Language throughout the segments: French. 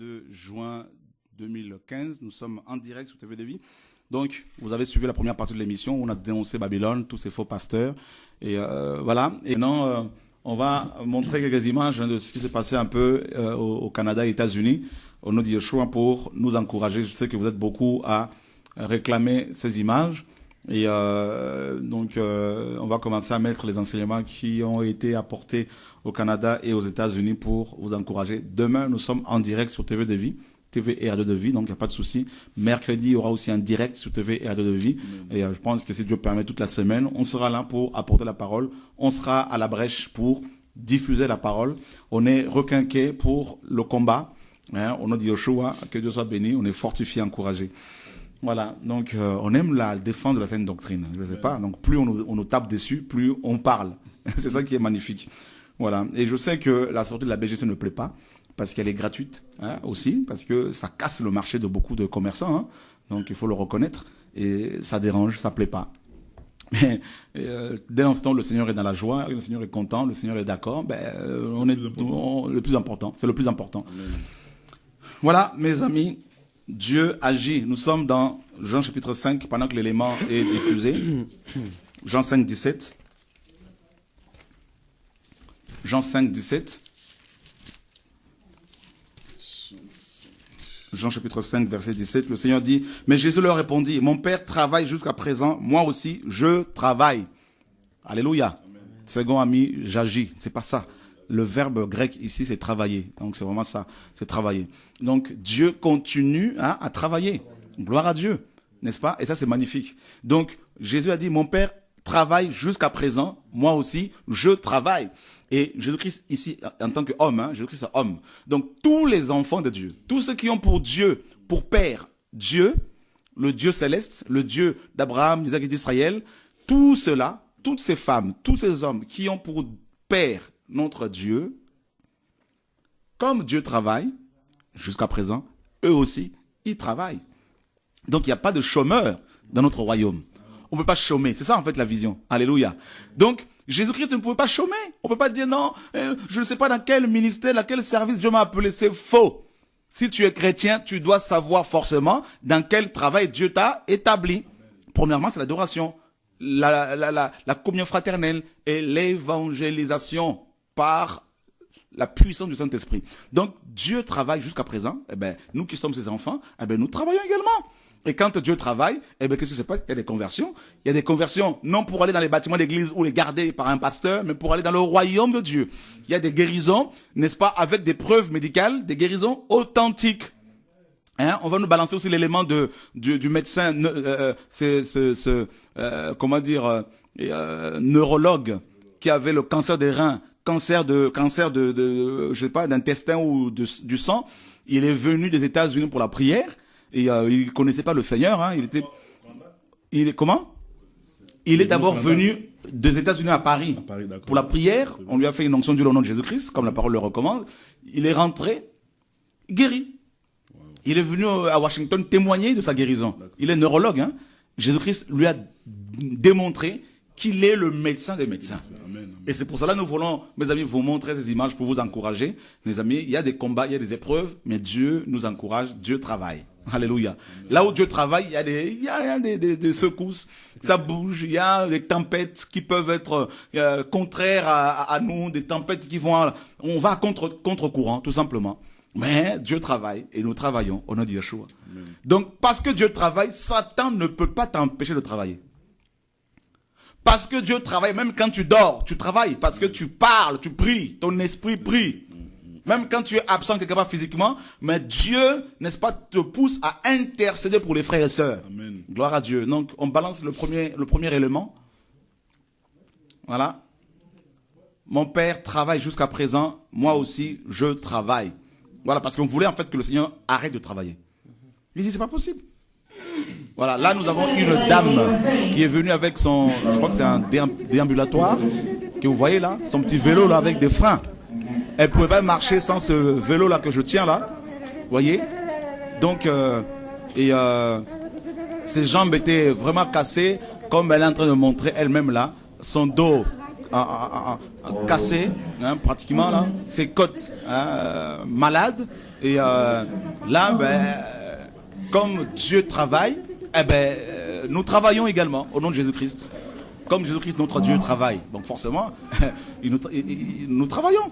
22 juin 2015. Nous sommes en direct sur TV de Vie. Donc, vous avez suivi la première partie de l'émission où on a dénoncé Babylone, tous ces faux pasteurs. Et voilà. Et maintenant, on va montrer quelques images de ce qui s'est passé un peu au Canada et aux États-Unis, au nom de Yeshua, pour nous encourager. Je sais que vous êtes beaucoup à réclamer ces images. Et donc, on va commencer à mettre les enseignements qui ont été apportés au Canada et aux États-Unis pour vous encourager. Demain, nous sommes en direct sur TV de Vie, TV et Radio de Vie, donc il n'y a pas de souci. Mercredi, il y aura aussi un direct sur TV et Radio de Vie. Et je pense que si Dieu permet, toute la semaine, on sera là pour apporter la parole. On sera à la brèche pour diffuser la parole. On est requinqué pour le combat. Hein, au nom de Yeshua, que Dieu soit béni. On est fortifié, encouragé. Voilà, donc on aime la défense de la saine doctrine, je ne sais pas. Donc plus on nous tape dessus, plus on parle. C'est ça qui est magnifique. Voilà, et je sais que la sortie de la BGC ne plaît pas, parce qu'elle est gratuite hein, aussi, parce que ça casse le marché de beaucoup de commerçants. Hein, donc il faut le reconnaître, et ça dérange, ça ne plaît pas. Mais dès l'instant, le Seigneur est dans la joie, le Seigneur est content, le Seigneur est d'accord, on est le plus important, c'est le plus important. Amen. Voilà, mes amis. Dieu agit. Nous sommes dans Jean chapitre 5 pendant que l'élément est diffusé. Jean 5, 17. Jean 5, 17. Jean chapitre 5, verset 17. Le Seigneur dit, mais Jésus leur répondit, mon Père travaille jusqu'à présent, moi aussi je travaille. Alléluia. Amen. Second ami, j'agis. C'est pas ça. Le verbe grec ici, c'est travailler. Donc, c'est vraiment ça, c'est travailler. Donc, Dieu continue à travailler. Gloire à Dieu, n'est-ce pas? Et ça, c'est magnifique. Donc, Jésus a dit, mon Père travaille jusqu'à présent, moi aussi, je travaille. Et Jésus-Christ, ici, en tant qu'homme, hein, Jésus-Christ est homme. Donc, tous les enfants de Dieu, tous ceux qui ont pour Dieu, pour Père, Dieu, le Dieu céleste, le Dieu d'Abraham, d'Isaac et d'Israël, tout cela, toutes ces femmes, tous ces hommes qui ont pour Père, notre Dieu, comme Dieu travaille, jusqu'à présent, eux aussi, ils travaillent. Donc, il n'y a pas de chômeurs dans notre royaume. On ne peut pas chômer. C'est ça, en fait, la vision. Alléluia. Donc, Jésus-Christ ne pouvait pas chômer. On ne peut pas dire, non, je ne sais pas dans quel ministère, dans quel service Dieu m'a appelé. C'est faux. Si tu es chrétien, tu dois savoir forcément dans quel travail Dieu t'a établi. Premièrement, c'est l'adoration, la communion fraternelle et l'évangélisation par la puissance du Saint-Esprit. Donc, Dieu travaille jusqu'à présent. Nous qui sommes ses enfants, nous travaillons également. Et quand Dieu travaille, qu'est-ce qui se passe? Il y a des conversions. Il y a des conversions, non pour aller dans les bâtiments d'église ou les garder par un pasteur, mais pour aller dans le royaume de Dieu. Il y a des guérisons, n'est-ce pas, avec des preuves médicales, des guérisons authentiques. Hein, on va nous balancer aussi l'élément du médecin, neurologue, qui avait le cancer des reins, cancer de je sais pas, d'intestin ou du sang. Il est venu des États-Unis pour la prière et il connaissait pas le Seigneur. Hein, il est d'abord venu des États-Unis à Paris pour la prière. On lui a fait une onction du nom de Jésus-Christ, comme la parole le recommande. Il est rentré guéri. Il est venu à Washington témoigner de sa guérison. Il est neurologue. Hein. Jésus-Christ lui a démontré qu'il est le médecin des médecins. Amen, amen. Et c'est pour cela que nous voulons, mes amis, vous montrer ces images pour vous encourager. Mes amis, il y a des combats, il y a des épreuves, mais Dieu nous encourage, Dieu travaille. Alléluia. Amen. Là où Dieu travaille, il y a des secousses, ça bouge, il y a des tempêtes qui peuvent être contraires à nous, des tempêtes qui vont... On va contre-courant, tout simplement. Mais Dieu travaille et nous travaillons au nom de Yeshua. Amen. Donc, parce que Dieu travaille, Satan ne peut pas t'empêcher de travailler. Parce que Dieu travaille, même quand tu dors, tu travailles. Parce que tu parles, tu pries, ton esprit prie. Même quand tu es absent quelque part physiquement, mais Dieu, n'est-ce pas, te pousse à intercéder pour les frères et sœurs. Amen. Gloire à Dieu. Donc, on balance le premier élément. Voilà. Mon Père travaille jusqu'à présent, moi aussi, je travaille. Voilà, parce qu'on voulait en fait que le Seigneur arrête de travailler. Il dit, c'est pas possible. Voilà, là nous avons une dame qui est venue avec son, je crois que c'est un déambulatoire, que vous voyez là, son petit vélo là avec des freins. Elle ne pouvait pas marcher sans ce vélo là que je tiens là, vous voyez. Donc, ses jambes étaient vraiment cassées, comme elle est en train de montrer elle-même là, son dos cassé, hein, pratiquement là, ses côtes malades. Et là, comme Dieu travaille, nous travaillons également au nom de Jésus-Christ. Comme Jésus-Christ, notre Dieu, travaille. Donc forcément, nous travaillons.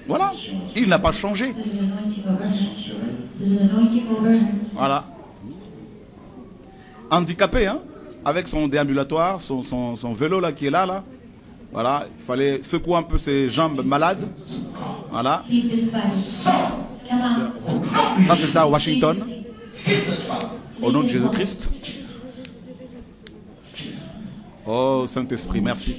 Voilà. Il n'a pas changé. Voilà. Handicapé, hein, avec son déambulatoire, son vélo là qui est là. Voilà, il fallait secouer un peu ses jambes malades. Voilà. Ça, c'est ça à Washington. Au nom de Jésus-Christ. Oh, Saint-Esprit, merci.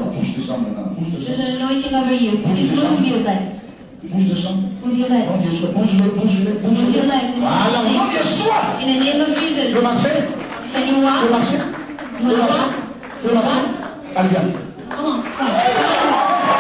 There's an anointing over you. Please move your legs. Move your legs. Move your legs. In the name of Jesus. Can you walk? You want to walk? Allez, viens. Come on, come.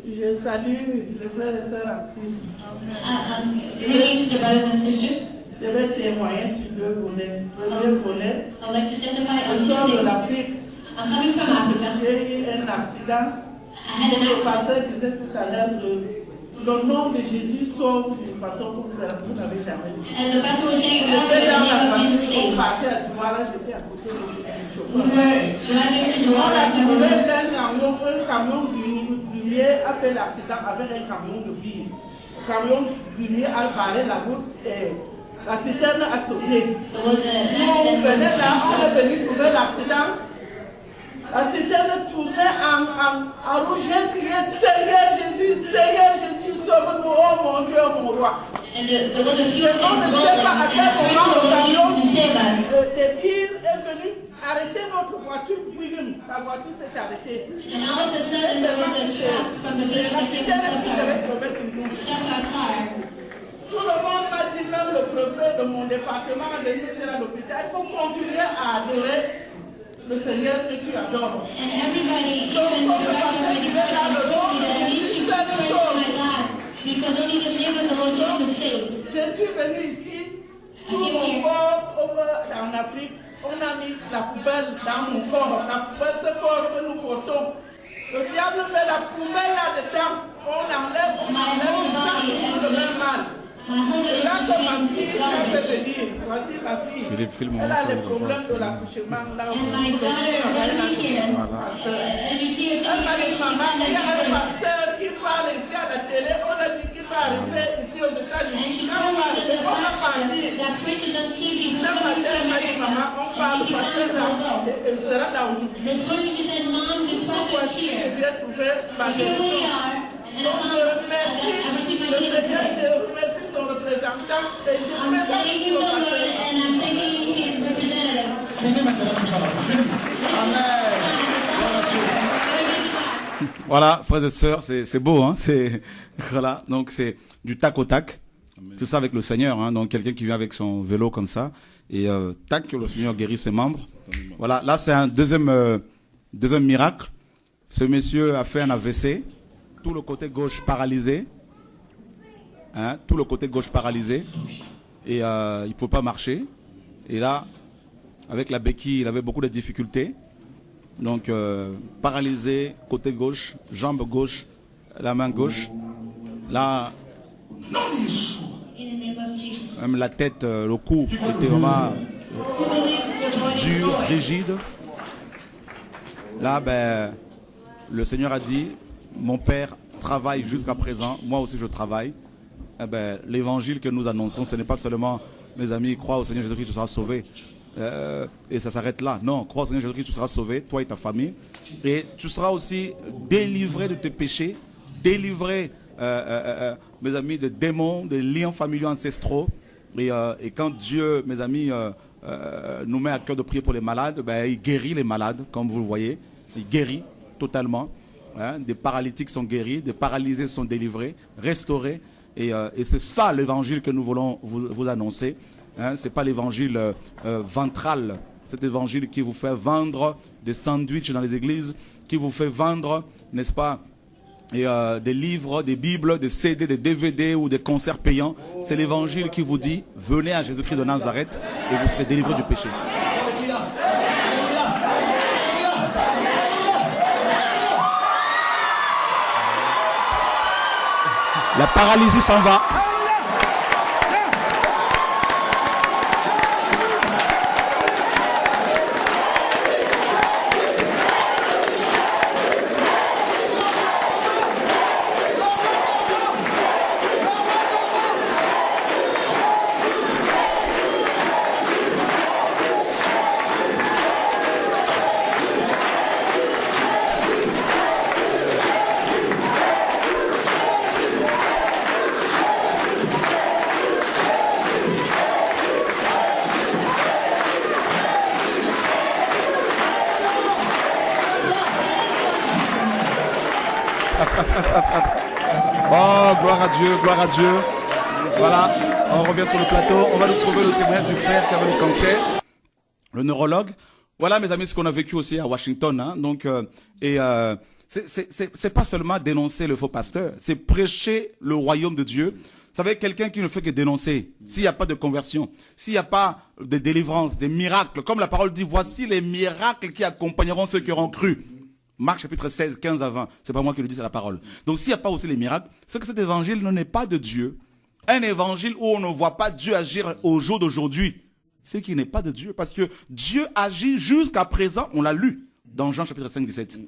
Je salue les frères et sœurs en Christ. Greetings to brothers and sisters. Je vais témoigner sur deux volets. Premier volet, I'd like to testify je on sors two de things. l'Afrique. I'm coming from Africa. J'ai eu un accident. I had an Le accident. pasteur disait tout à l'heure que le nom de Jésus sauve d'une façon que vous n'avez jamais vue. And the pastor was saying about J'étais the dans la name of Jesus famille, on saves. partait à Douala, j'étais à côté du We chauffeur. were driving to On a Douala. trouvé un camion fumier a fait l'accident avec un camion de ville. Le camion fumier a barré la route et la citerne a stoppé. There was an On accident. venait là, on est venu trouver l'accident. La citerne tournait en rouge. J'ai crié Seigneur Jésus, sauve-nous, oh mon Dieu, mon roi. And there was a few On things ne sait pas à quel going moment le on. camion Jesus to save us. de ville est venu arrêter notre voiture. La voiture s'est arrêtée. And all of a sudden there was a truck from the village that came and stopped our car. Tout le monde m'a dit, même le préfet de mon département a donné à l'hôpital, il faut continuer à adorer le Seigneur que tu adores. And everybody, even the director and the department told me that I need to pray for my God because only the name of the Lord Jesus saves. Je suis venu ici, tout mon corps en Afrique, on a mis la poubelle dans mon corps, la poubelle, ce corps que nous portons. Le diable met la poubelle là-dedans, on enlève, ça tout le même mal. My whole Et là, life que ma fille is m'a garbage. fait venir, voici ma fille. Philippe, filme-moi Elle ça, a il des va problèmes pas de l'accouchement là. And my daughter, right here, as you see her, Elle m'a dit, she's maman, il y a un like pasteur qui parle ici à la télé, on a dit qu'il va arriver ici aux and États-Unis. she Quand told on me va there's arriver, a on va pastor partir. that preaches on TV who's Ce coming to matin, elle m'a dit, maman, America. on parle And du he pasteur là, will go. et elle sera là aujourd'hui. This morning she said, Mom, this pastor's Voici, je here. viens trouver ma Here we guérison. are. And Donc, je I remercie received my le healing Seigneur, today. je remercie son représentant et je I'm remercie thanking the le Lord pasteur. and I'm thanking his representative. Prenez maintenant tout ça là, c'est fini. Amen. Voilà, frères et sœurs, c'est beau, hein. C'est voilà, donc c'est du tac au tac. C'est ça avec le Seigneur, hein. Donc quelqu'un qui vient avec son vélo comme ça et tac, le Seigneur guérit ses membres. Voilà, là c'est un deuxième miracle. Ce monsieur a fait un AVC, tout le côté gauche paralysé, hein, tout le côté gauche paralysé et il ne peut pas marcher. Et là, avec la béquille, il avait beaucoup de difficultés. Donc, paralysé, côté gauche, jambe gauche, la main gauche. Là, In the name of Jesus. même la tête, le cou était vraiment Who believes the body is dur, going? rigide. Là, ben, le Seigneur a dit, mon Père travaille jusqu'à présent, moi aussi je travaille. Eh ben, l'évangile que nous annonçons, ce n'est pas seulement, mes amis, crois au Seigneur Jésus-Christ, tu seras sauvé. Et ça s'arrête là. Non, crois au Seigneur Jésus-Christ, tu seras sauvé, toi et ta famille. Et tu seras aussi délivré de tes péchés, délivré, mes amis, de démons, de liens familiaux ancestraux. Et quand Dieu, mes amis, nous met à cœur de prier pour les malades, ben, il guérit les malades, comme vous le voyez. Il guérit totalement. Hein. Des paralytiques sont guéris, des paralysés sont délivrés, restaurés. Et c'est ça l'évangile que nous voulons vous annoncer. Hein. Ce n'est pas l'évangile ventral. Cet évangile qui vous fait vendre des sandwichs dans les églises, qui vous fait vendre, n'est-ce pas, et, des livres, des bibles, des CD, des DVD ou des concerts payants. C'est l'évangile qui vous dit, venez à Jésus-Christ de Nazareth et vous serez délivrés du péché. La paralysie s'en va. Oh, gloire à Dieu, gloire à Dieu. Voilà, on revient sur le plateau. On va nous trouver le témoignage du frère qui avait le cancer, le neurologue. Voilà, mes amis, ce qu'on a vécu aussi à Washington. Hein. Donc, c'est pas seulement dénoncer le faux pasteur, c'est prêcher le royaume de Dieu. Vous savez, quelqu'un qui ne fait que dénoncer, s'il n'y a pas de conversion, s'il n'y a pas de délivrance, des miracles, comme la parole dit, voici les miracles qui accompagneront ceux qui auront cru. Marc chapitre 16, 15 à 20. C'est pas moi qui le dis, c'est la parole. Donc s'il n'y a pas aussi les miracles, c'est que cet évangile n'est pas de Dieu. Un évangile où on ne voit pas Dieu agir au jour d'aujourd'hui, c'est qu'il n'est pas de Dieu. Parce que Dieu agit jusqu'à présent, on l'a lu dans Jean chapitre 5, 17.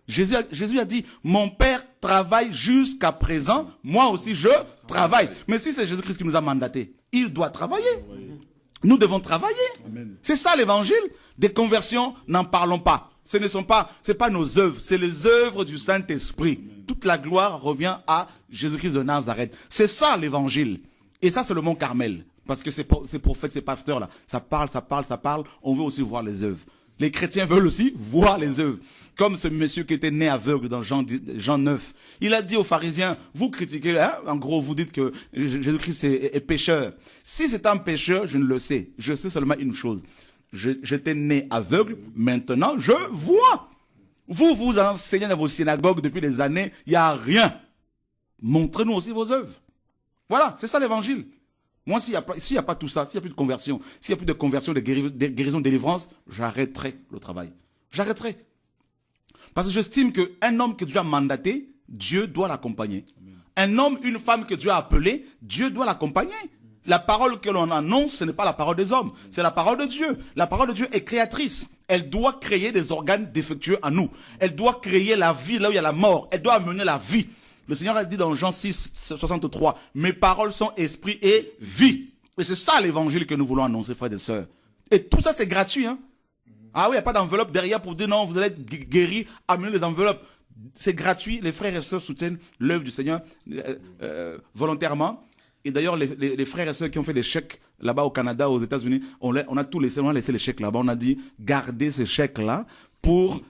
Jésus a dit, mon Père travaille jusqu'à présent, moi aussi je travaille. Mais si c'est Jésus-Christ qui nous a mandatés, il doit travailler. Nous devons travailler. C'est ça l'évangile. Des conversions, n'en parlons pas. C'est pas nos œuvres, c'est les œuvres du Saint-Esprit. Toute la gloire revient à Jésus-Christ de Nazareth. C'est ça l'évangile. Et ça, c'est le mont Carmel. Parce que ces prophètes, ces pasteurs-là, ça parle. On veut aussi voir les œuvres. Les chrétiens veulent aussi voir les œuvres. Comme ce monsieur qui était né aveugle dans Jean 9. Il a dit aux pharisiens, vous critiquez, hein, en gros, vous dites que Jésus-Christ est pécheur. Si c'est un pécheur, je ne le sais. Je sais seulement une chose. J'étais né aveugle, maintenant je vois. Vous enseignez dans vos synagogues depuis des années, il n'y a rien. Montrez-nous aussi vos œuvres. Voilà, c'est ça l'évangile. Moi, s'il n'y a pas tout ça, s'il n'y a plus de conversion, s'il n'y a plus de conversion, de guérison, de délivrance, j'arrêterai le travail. J'arrêterai. Parce que j'estime qu'un homme que Dieu a mandaté, Dieu doit l'accompagner. Un homme, une femme que Dieu a appelé, Dieu doit l'accompagner. La parole que l'on annonce, ce n'est pas la parole des hommes, c'est la parole de Dieu. La parole de Dieu est créatrice. Elle doit créer des organes défectueux à nous. Elle doit créer la vie là où il y a la mort. Elle doit amener la vie. Le Seigneur a dit dans Jean 6, 63, « Mes paroles sont esprit et vie. » Et c'est ça l'évangile que nous voulons annoncer, frères et sœurs. Et tout ça, c'est gratuit. Hein? Ah oui, il n'y a pas d'enveloppe derrière pour dire non, vous allez être guéris, amenez les enveloppes. C'est gratuit. Les frères et sœurs soutiennent l'œuvre du Seigneur volontairement. Et d'ailleurs, les frères et sœurs qui ont fait des chèques là-bas au Canada, aux États-Unis, on a tout laissé, on a laissé les chèques là-bas. On a dit, gardez ces chèques-là pour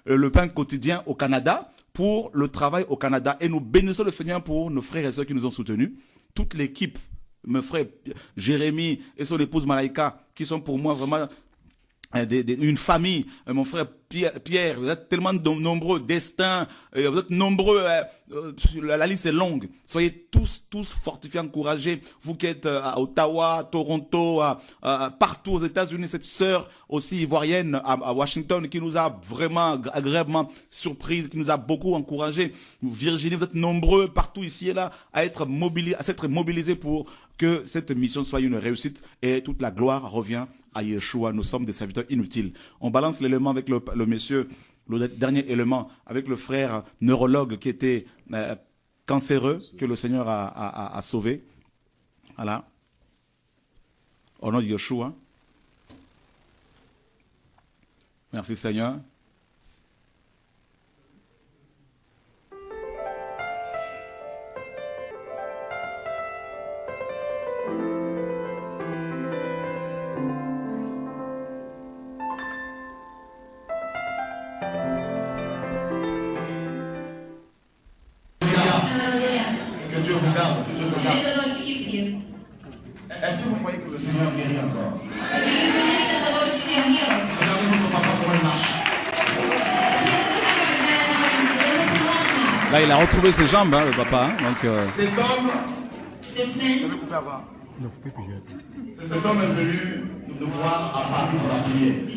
le pain quotidien au Canada, pour le travail au Canada. Et nous bénissons le Seigneur pour nos frères et sœurs qui nous ont soutenus. Toute l'équipe, mes frères Jérémie et son épouse Malaïka, qui sont pour moi vraiment une famille, mon frère Pierre, vous êtes tellement nombreux, Destin, vous êtes nombreux, la liste est longue. Soyez tous fortifiés, encouragés. Vous qui êtes à Ottawa, Toronto, partout aux États-Unis, cette sœur aussi ivoirienne à Washington qui nous a vraiment agréablement surprise, qui nous a beaucoup encouragés. Virginie, vous êtes nombreux partout ici et là à s'être mobilisés pour que cette mission soit une réussite et toute la gloire revient à Yeshua. Nous sommes des serviteurs inutiles. On balance l'élément avec le monsieur, le dernier élément, avec le frère neurologue qui était cancéreux, que le Seigneur a sauvé. Voilà. Au nom de Yeshua. Merci Seigneur. Est-ce que vous croyez que le Seigneur guérit encore? Regardez votre papa comment il marche. Là, il a retrouvé ses jambes, hein, le papa. Hein, donc, Cet homme, cet homme est venu nous voir à Paris pour la prière. Je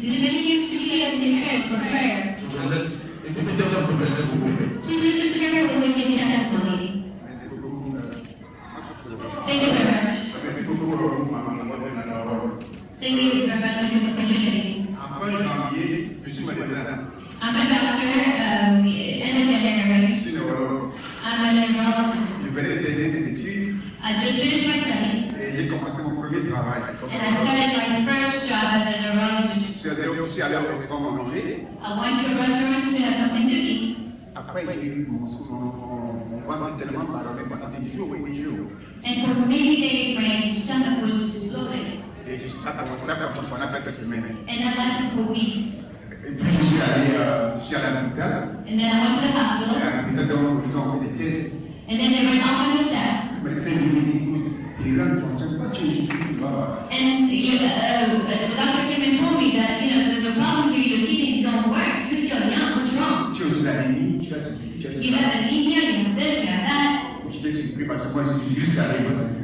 vous laisse écouter ça, s'il vous plaît. Thank you very much. Merci beaucoup, maman. Thank you very much for this opportunity. En 1er janvier, je suis médecin. I'm a doctor, end of January. Je suis neurologue. I'm a neurologist. Je venais de terminer mes études I just finished my studies, et j'ai commencé mon premier travail. and I started my first job as a neurologist. Je suis allé au restaurant manger. I went to a restaurant to have something to eat. Après, j'ai eu mon ventre tellement ballonné pendant des jours et des jours. And for many days, my stomach was bloated, Et ça commençait à faire pendant quelques semaines. and that lasted for weeks. Et puis, je suis allé à l'hôpital. And then I went to the Et hospital, à l'hôpital, ils ont fait des tests. and then they ran all kinds of tests. Le médecin lui dit, écoute, tes reins ne fonctionnent pas, tu es ici, va. And the doctor came and told me that, there's a problem here, your kidneys don't work, you're still young, what's wrong? Tu as aussi l'anémie, tu as ceci, tu as You ceci. have anemia, you have this, you have that. J'étais surpris parce que moi, je suis juste allé parce que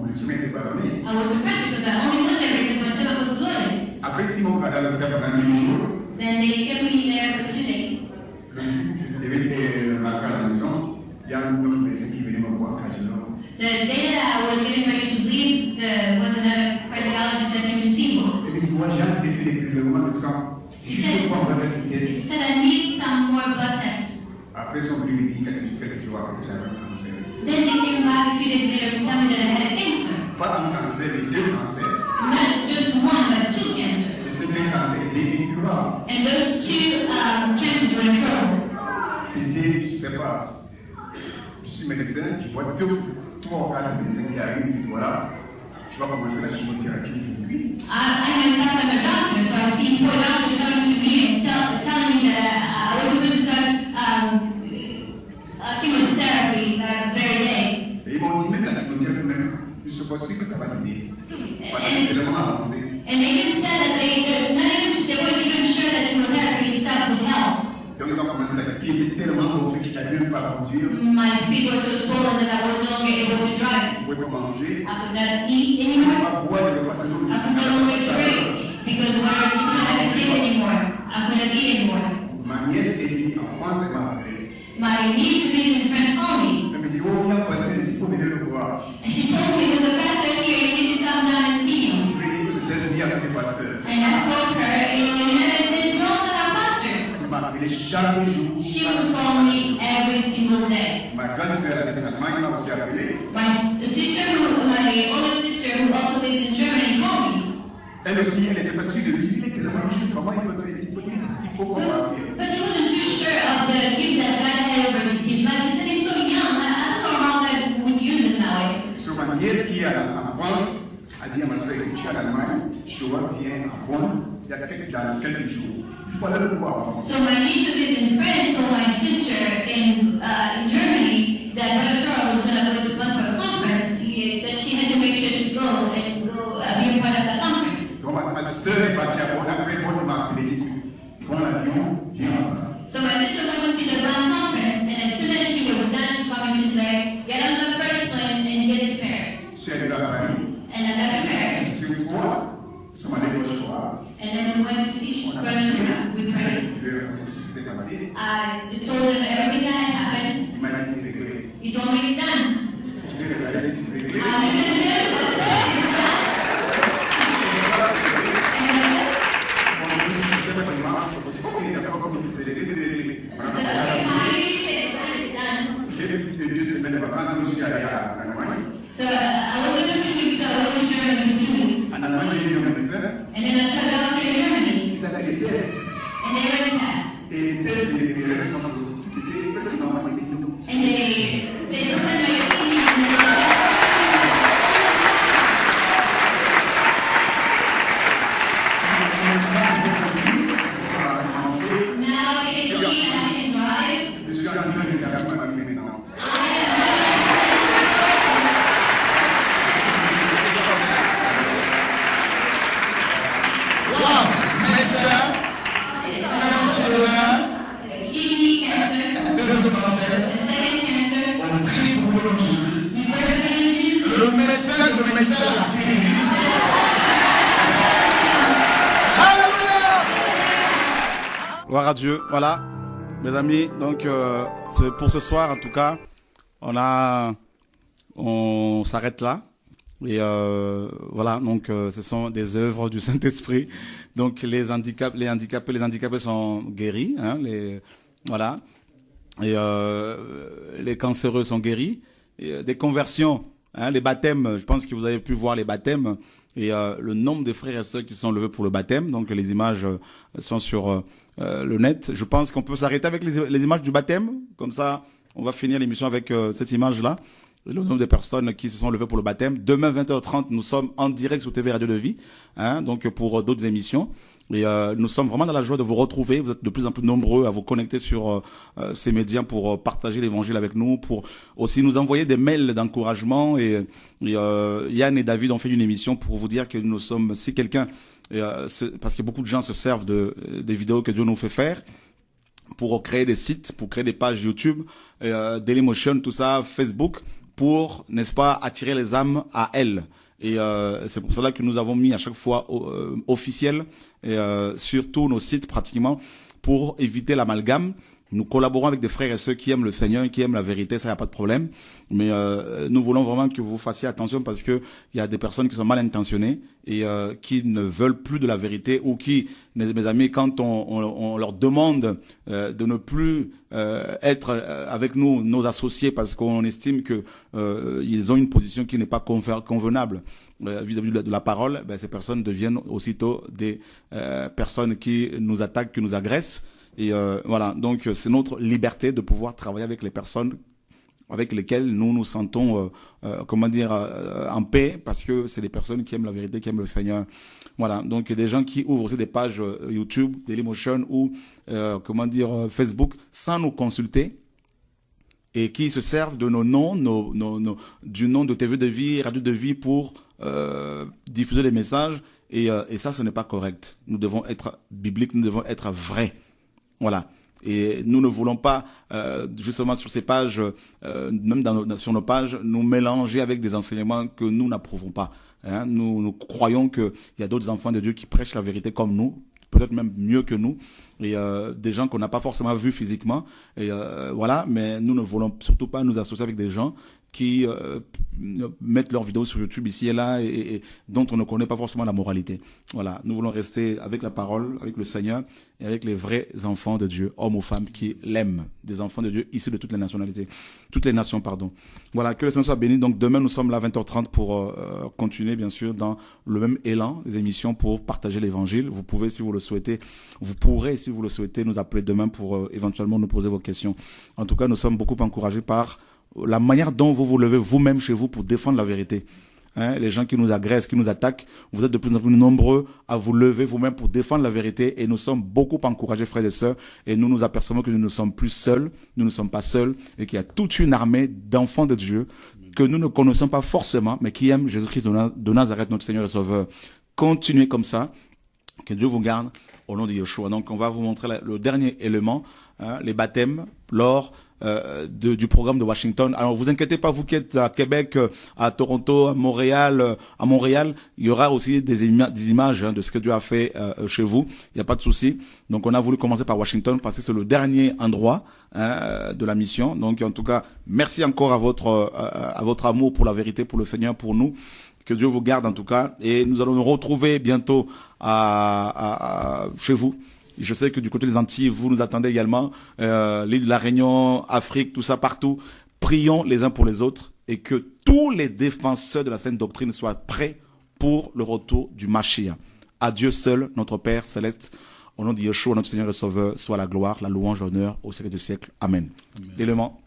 le sommet était ballonné. I was surprised because I only went there because my stomach was bloated. Après, ils m'ont gardé à l'hôpital pendant 2 jours. Then they kept me there for 2 days. Le jour où je devais rentrer à la maison, il y a un autre médecin qui venait me voir cardiologue. The day that I was getting ready to leave, there was another cardiologist that came to see me. Et puis, moi, j'ai envie de faire des prélèvements de sang. He Juste said, pour avoir des he tests. said, I need some more blood tests. Après, son lui dit quelques jours après que j'avais un cancer. Then they came back a few days later to tell me that I had a cancer. Pas un cancer, mais 2 cancers. Not just one, but 2 Et cancers. ces 2 cancers étaient incurables. And those 2 cancers were incurable. C'était, je sais pas, je suis médecin, je vois 2 ou 3 ou 4 médecins qui arrivent et disent voilà, tu vas commencer la chimiothérapie aujourd'hui. I myself am a doctor, so I see 4 doctors coming to me and telling me that I was supposed to start chemotherapy that very day. Et ils m'ont dit même la chimiothérapie même, je suis pas sûr que ça va l'aider. Parce que c'est vraiment avancé. And they even said that they weren't even sure that chemotherapy itself would help. Donc ils ont commencé la pied était tellement mauvais que je n'arrivais même pas à conduire. My feet were so swollen that I was no longer able to drive. Je ne pouvais pas manger. I could not eat Je ne pouvais anymore. pas boire de l'équation. I could no longer drink because we didn't have a place anymore. I couldn't eat anymore. Ma nièce est venue en France et m'a appelé. My niece who lives in France called me. Elle me dit, oh, il y a passé, il faut venir le voir. And she told me there's a pastor here, you need to come down and see him. Je lui ai dit que c'était bien avec le pasteur. And I told her, in the United States, we also have pastors. Elle m'a appelé chaque jour. She would call me every single day. Ma grande sœur elle était en Allemagne m'a aussi appelé. My older sister, who also lives in Germany, called me. Elle aussi, elle était pas sûre de lui dire, il est tellement juste, comment il peut faire, il faut combattre. But she wasn't too sure of the gift that God had over his life. She said, he's so young, I don't know how God would use him that way. So ma nièce qui est en France a dit à ma soeur que tu es en Allemagne, je reviens à Bonn dans quelques jours. Il faut aller le voir. So my niece who lives in France told my sister in Germany that Brother Shora was going to go to Bonn for a conference, that she had to make sure to go and be a part of the conference. Donc ma sœur est partie à bord, après on m'a appelé, quand l'avion vient. So my sister went to the Brown conference, and as soon as she was done, she told me, she's like, get on the first plane and get to Paris. Je suis arrivé à Paris. And I got to Paris. C'est toi, ça m'a dit le soir. And then we went to see Bertrand. We prayed. Ce qui s'est passé. I told him everything that happened. Il m'a dit c'est réglé. He told me it's done. Je l'ai regardé, c'est réglé. I didn't So I was in 2 weeks, so I went to Germany for 2 weeks. And then I started out here in Germany. And they ran the test. And they looked at my opinion and they now I can eat, I can drive. Kidney cancer, the second cancer, we pray for Jesus. Gloire à Dieu. Voilà, mes amis. Donc, pour ce soir, en tout cas, on s'arrête là. Et voilà, donc ce sont des œuvres du Saint-Esprit. Donc les handicapés sont guéris, hein, voilà. Et les cancéreux sont guéris. Et, des conversions, hein, les baptêmes. Je pense que vous avez pu voir les baptêmes et le nombre de frères et sœurs qui sont levés pour le baptême. Donc les images sont sur le net. Je pense qu'on peut s'arrêter avec les images du baptême. Comme ça, on va finir l'émission avec cette image-là. Le nombre de personnes qui se sont levées pour le baptême. Demain, 20h30, nous sommes en direct sur TV Radio de Vie, hein, donc pour d'autres émissions. Et nous sommes vraiment dans la joie de vous retrouver. Vous êtes de plus en plus nombreux à vous connecter sur ces médias pour partager l'évangile avec nous, pour aussi nous envoyer des mails d'encouragement. Et Yann et David ont fait une émission pour vous dire que nous sommes, si quelqu'un, parce que beaucoup de gens se servent des vidéos que Dieu nous fait faire, pour créer des sites, pour créer des pages YouTube, Dailymotion, tout ça, Facebook, pour, n'est-ce pas, attirer les âmes à elle. Et c'est pour cela que nous avons mis à chaque fois officiel sur tous nos sites pratiquement pour éviter l'amalgame. Nous collaborons avec des frères et sœurs qui aiment le Seigneur, qui aiment la vérité, ça n'y a pas de problème. Mais nous voulons vraiment que vous fassiez attention parce que il y a des personnes qui sont mal intentionnées et qui ne veulent plus de la vérité ou qui, mes amis, quand on leur demande de ne plus être avec nous, nos associés, parce qu'on estime que ils ont une position qui n'est pas convenable vis-à-vis de la parole, ben, ces personnes deviennent aussitôt des personnes qui nous attaquent, qui nous agressent. Et voilà, donc c'est notre liberté de pouvoir travailler avec les personnes avec lesquelles nous nous sentons, en paix, parce que c'est des personnes qui aiment la vérité, qui aiment le Seigneur. Voilà, donc des gens qui ouvrent aussi des pages YouTube, Dailymotion ou Facebook sans nous consulter et qui se servent de nos noms, du nom de TV de Vie, Radio de Vie pour diffuser des messages. Et ça, ce n'est pas correct. Nous devons être bibliques, nous devons être vrais. Voilà. Et nous ne voulons pas, justement sur ces pages, même sur nos pages, nous mélanger avec des enseignements que nous n'approuvons pas. Hein. Nous croyons qu'il y a d'autres enfants de Dieu qui prêchent la vérité comme nous, peut-être même mieux que nous, et des gens qu'on n'a pas forcément vus physiquement. Et voilà, mais nous ne voulons surtout pas nous associer avec des gens qui mettent leurs vidéos sur YouTube ici et là et dont on ne connaît pas forcément la moralité. Voilà, nous voulons rester avec la parole, avec le Seigneur et avec les vrais enfants de Dieu, hommes ou femmes qui l'aiment, des enfants de Dieu issus de toutes les nationalités, toutes les nations, pardon. Voilà, que le Seigneur soit béni. Donc demain, nous sommes là à 20h30 pour continuer, bien sûr, dans le même élan, les émissions pour partager l'évangile. Vous pouvez, si vous le souhaitez, vous pourrez, si vous le souhaitez, nous appeler demain pour éventuellement nous poser vos questions. En tout cas, nous sommes beaucoup encouragés par la manière dont vous vous levez vous-même chez vous pour défendre la vérité. Hein, les gens qui nous agressent, qui nous attaquent, vous êtes de plus en plus nombreux à vous lever vous-même pour défendre la vérité et nous sommes beaucoup encouragés, frères et sœurs, et nous nous apercevons que nous ne sommes plus seuls, nous ne sommes pas seuls et qu'il y a toute une armée d'enfants de Dieu que nous ne connaissons pas forcément, mais qui aiment Jésus-Christ de Nazareth, notre Seigneur et Sauveur. Continuez comme ça. Que Dieu vous garde au nom de Yeshua. Donc, on va vous montrer le dernier élément, les baptêmes lors du programme de Washington. Alors, vous inquiétez pas, vous qui êtes à Québec, à Toronto, à Montréal, il y aura aussi des images de ce que Dieu a fait chez vous. Il n'y a pas de souci. Donc, on a voulu commencer par Washington parce que c'est le dernier endroit de la mission. Donc, en tout cas, merci encore à votre amour pour la vérité, pour le Seigneur, pour nous. Que Dieu vous garde en tout cas. Et nous allons nous retrouver bientôt chez vous. Je sais que du côté des Antilles, vous nous attendez également. L'île de la Réunion, Afrique, tout ça partout. Prions les uns pour les autres et que tous les défenseurs de la sainte doctrine soient prêts pour le retour du Mashiach. À Dieu seul, notre Père céleste, au nom de Yeshua, notre Seigneur et Sauveur, soit la gloire, la louange, l'honneur au siècle des siècles. Amen. L'élément.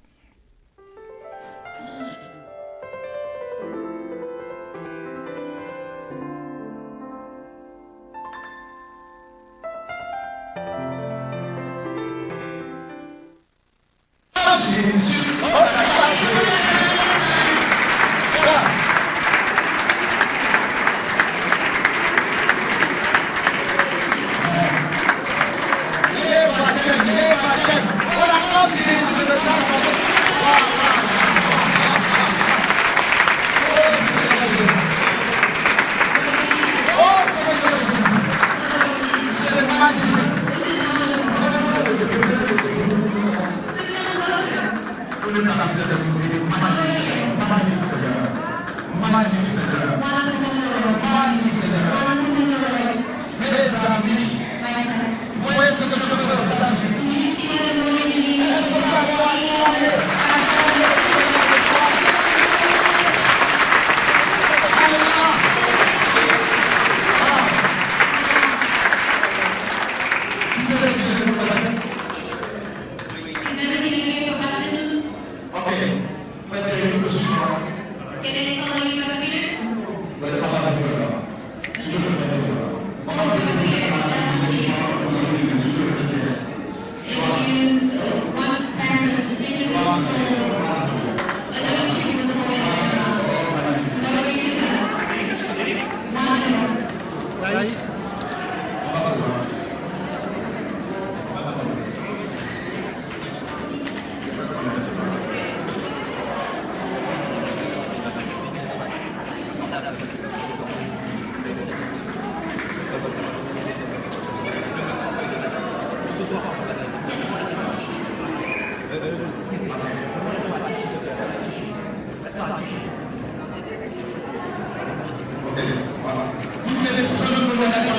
Toutes les personnes